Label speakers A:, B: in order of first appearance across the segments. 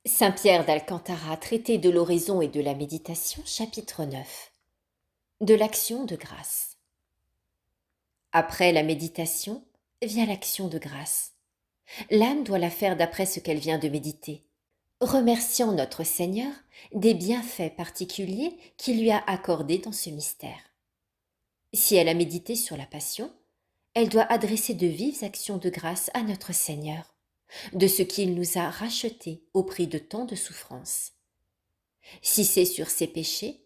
A: Saint Pierre d'Alcantara, traité de l'oraison et de la méditation, chapitre 9. De l'action de grâce. Après la méditation vient l'action de grâce. L'âme doit la faire d'après ce qu'elle vient de méditer, remerciant notre Seigneur des bienfaits particuliers qu'il lui a accordés dans ce mystère. Si elle a médité sur la Passion, elle doit adresser de vives actions de grâce à notre Seigneur, de ce qu'il nous a rachetés au prix de tant de souffrances. Si c'est sur ses péchés,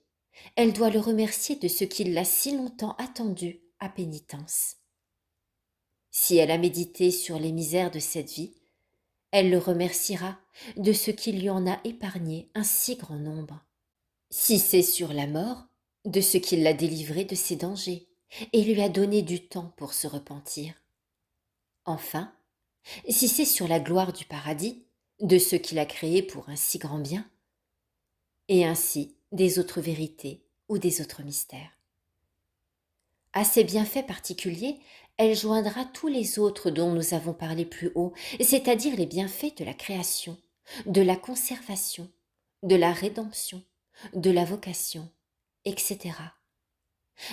A: elle doit le remercier de ce qu'il l'a si longtemps attendu à pénitence. Si elle a médité sur les misères de cette vie, elle le remerciera de ce qu'il lui en a épargné un si grand nombre. Si c'est sur la mort, de ce qu'il l'a délivré de ses dangers et lui a donné du temps pour se repentir. Enfin, si c'est sur la gloire du paradis, de ce qu'il a créé pour un si grand bien, et ainsi des autres vérités ou des autres mystères. À ces bienfaits particuliers, elle joindra tous les autres dont nous avons parlé plus haut, c'est-à-dire les bienfaits de la création, de la conservation, de la rédemption, de la vocation, etc.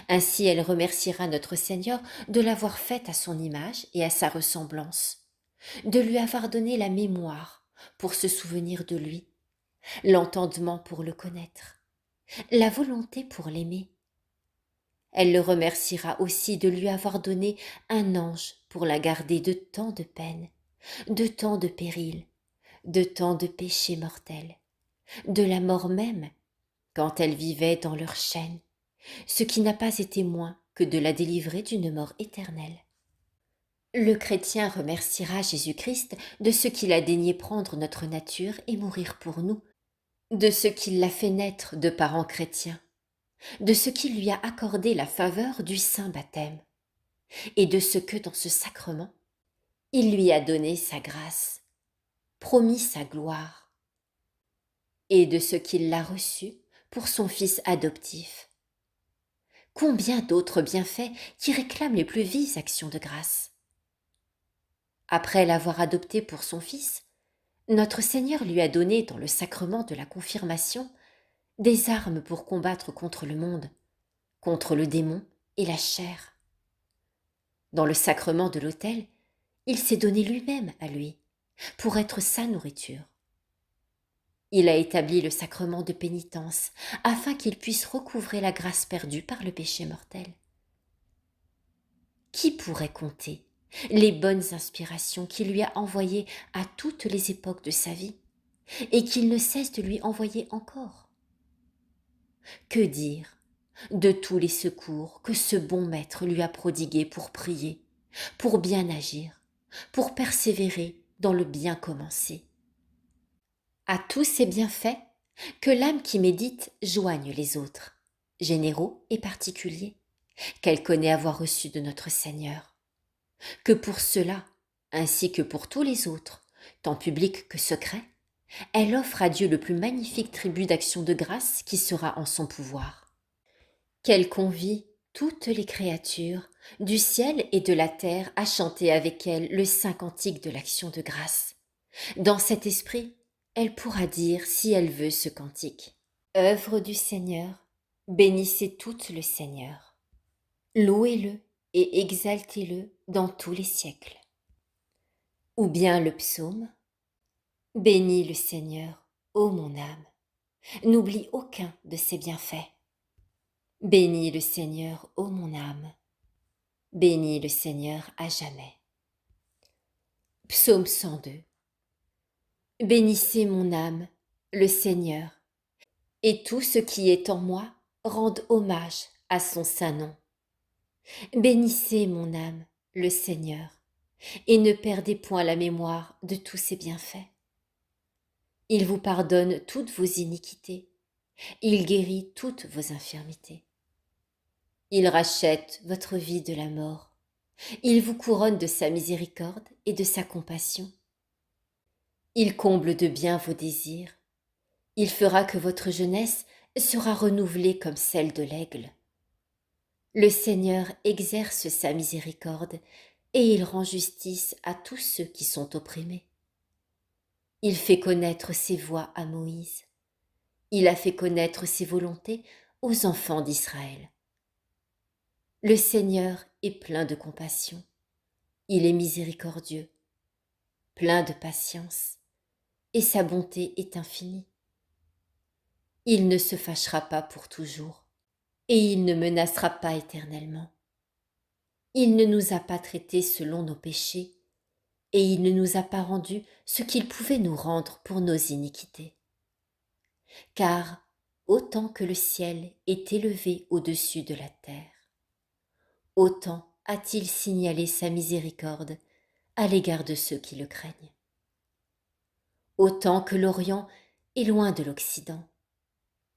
A: Ainsi elle remerciera notre Seigneur de l'avoir faite à son image et à sa ressemblance, de lui avoir donné la mémoire pour se souvenir de lui, l'entendement pour le connaître, la volonté pour l'aimer. Elle le remerciera aussi de lui avoir donné un ange pour la garder de tant de peines, de tant de périls, de tant de péchés mortels, de la mort même, quand elle vivait dans leur chaîne, ce qui n'a pas été moins que de la délivrer d'une mort éternelle. Le chrétien remerciera Jésus-Christ de ce qu'il a daigné prendre notre nature et mourir pour nous, de ce qu'il l'a fait naître de parents chrétiens, de ce qu'il lui a accordé la faveur du saint baptême, et de ce que dans ce sacrement, il lui a donné sa grâce, promis sa gloire, et de ce qu'il l'a reçu pour son Fils adoptif. Combien d'autres bienfaits qui réclament les plus vives actions de grâce. Après l'avoir adopté pour son Fils, notre Seigneur lui a donné dans le sacrement de la confirmation des armes pour combattre contre le monde, contre le démon et la chair. Dans le sacrement de l'autel, il s'est donné lui-même à lui, pour être sa nourriture. Il a établi le sacrement de pénitence, afin qu'il puisse recouvrer la grâce perdue par le péché mortel. Qui pourrait compter les bonnes inspirations qu'il lui a envoyées à toutes les époques de sa vie, et qu'il ne cesse de lui envoyer encore? Que dire de tous les secours que ce bon maître lui a prodigués pour prier, pour bien agir, pour persévérer dans le bien commencé? À tous ces bienfaits, que l'âme qui médite joigne les autres, généraux et particuliers, qu'elle connaît avoir reçus de notre Seigneur. Que pour cela, ainsi que pour tous les autres, tant public que secret, elle offre à Dieu le plus magnifique tribut d'action de grâce qui sera en son pouvoir. Qu'elle convie toutes les créatures, du ciel et de la terre, à chanter avec elle le saint cantique de l'action de grâce. Dans cet esprit, elle pourra dire, si elle veut, ce cantique. Œuvre du Seigneur, bénissez toutes le Seigneur. Louez-le et exaltez-le dans tous les siècles. Ou bien le psaume. Bénis le Seigneur, ô mon âme, n'oublie aucun de ses bienfaits. Bénis le Seigneur, ô mon âme, bénis le Seigneur à jamais. Psaume 102. Bénissez mon âme, le Seigneur, et tout ce qui est en moi rende hommage à son saint nom. Bénissez mon âme, le Seigneur, et ne perdez point la mémoire de tous ses bienfaits. Il vous pardonne toutes vos iniquités, il guérit toutes vos infirmités. Il rachète votre vie de la mort, il vous couronne de sa miséricorde et de sa compassion. Il comble de bien vos désirs, il fera que votre jeunesse sera renouvelée comme celle de l'aigle. Le Seigneur exerce sa miséricorde et il rend justice à tous ceux qui sont opprimés. Il fait connaître ses voies à Moïse. Il a fait connaître ses volontés aux enfants d'Israël. Le Seigneur est plein de compassion. Il est miséricordieux, plein de patience, et sa bonté est infinie. Il ne se fâchera pas pour toujours, et il ne menacera pas éternellement. Il ne nous a pas traités selon nos péchés, et il ne nous a pas rendu ce qu'il pouvait nous rendre pour nos iniquités. Car autant que le ciel est élevé au-dessus de la terre, autant a-t-il signalé sa miséricorde à l'égard de ceux qui le craignent. Autant que l'Orient est loin de l'Occident,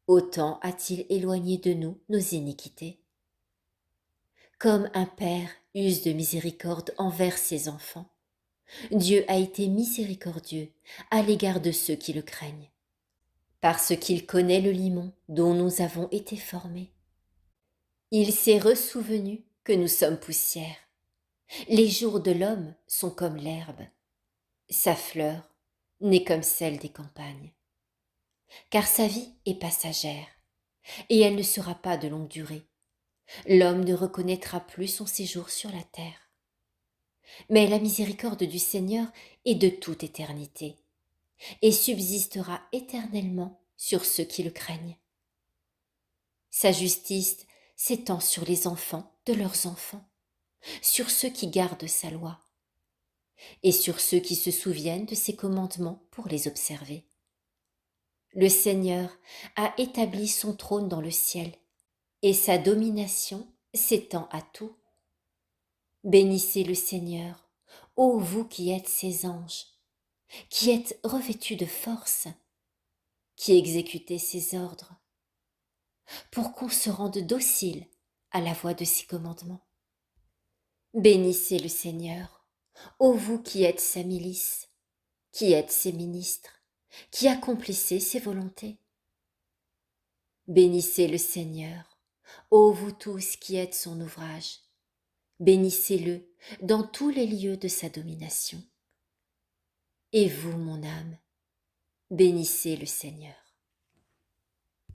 A: autant a-t-il éloigné de nous nos iniquités. Comme un père use de miséricorde envers ses enfants, Dieu a été miséricordieux à l'égard de ceux qui le craignent, parce qu'il connaît le limon dont nous avons été formés. Il s'est ressouvenu que nous sommes poussière. Les jours de l'homme sont comme l'herbe. Sa fleur n'est comme celle des campagnes. Car sa vie est passagère, et elle ne sera pas de longue durée. L'homme ne reconnaîtra plus son séjour sur la terre. Mais la miséricorde du Seigneur est de toute éternité, et subsistera éternellement sur ceux qui le craignent. Sa justice s'étend sur les enfants de leurs enfants, sur ceux qui gardent sa loi, et sur ceux qui se souviennent de ses commandements pour les observer. Le Seigneur a établi son trône dans le ciel, et sa domination s'étend à tout. Bénissez le Seigneur, ô vous qui êtes ses anges, qui êtes revêtus de force, qui exécutez ses ordres, pour qu'on se rende docile à la voix de ses commandements. Bénissez le Seigneur, ô vous qui êtes sa milice, qui êtes ses ministres, qui accomplissez ses volontés. Bénissez le Seigneur, ô vous tous qui êtes son ouvrage. Bénissez-le dans tous les lieux de sa domination. Et vous, mon âme, bénissez le Seigneur.